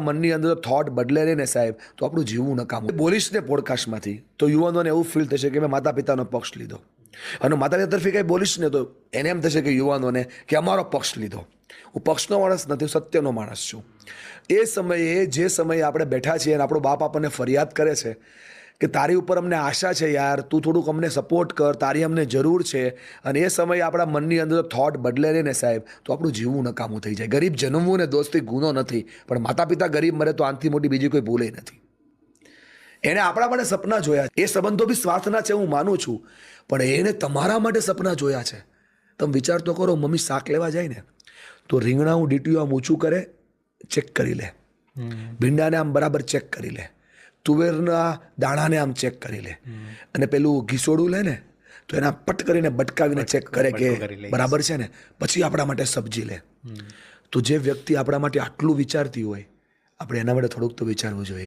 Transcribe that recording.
મનની અંદર થોટ બદલે નહીં ને સાહેબ, તો આપણું જીવવું નકામું. બોલીશ ને પોડકાસ્ટમાંથી તો યુવાનોને એવું ફીલ થશે કે મેં માતા પિતાનો પક્ષ લીધો, અને માતા પિતા તરફી કંઈ બોલીશ ને તો એને એમ થશે કે યુવાનોને કે અમારો પક્ષ લીધો. હું પક્ષનો માણસ નથી, હું સત્યનો માણસ છું. એ સમયે જે સમયે આપણે બેઠા છીએ અને આપણો બાપ આપણને ફરિયાદ કરે છે કે તારી ઉપર અમને આશા છે યાર, તું થોડુંક અમને સપોર્ટ કર, તારી અમને જરૂર છે, અને એ સમયે આપણા મનની અંદર થોટ બદલે નહીં ને સાહેબ, તો આપણું જીવવું નકામું થઈ જાય. ગરીબ જન્મવું ને દોસ્તી ગુનો નથી, પણ માતા પિતા ગરીબ મરે તો આનાથી મોટી બીજી કોઈ ભૂલે નથી. એણે આપણા માટે સપના જોયા, એ સંબંધો બી સ્વાર્થના છે હું માનું છું, પણ એણે તમારા માટે સપના જોયા છે. તમે વિચાર તો કરો, મમ્મી શાક લેવા જાય ને તો રીંગણાનું ડીટીયું આમ ઊંચું કરે, ચેક કરી લે, ભીંડાને આમ બરાબર ચેક કરી લે, તુવેરના દાણાને આમ ચેક કરી લે, અને પેલું ઘીસોડું લે ને તો એના પટ કરીને બટકાવીને ચેક કરે કે બરાબર છે ને, પછી આપણા માટે સબ્જી લે. તો જે વ્યક્તિ આપણા માટે આટલું વિચારતી હોય, આપણે એના માટે થોડુંક તો વિચારવું જોઈએ.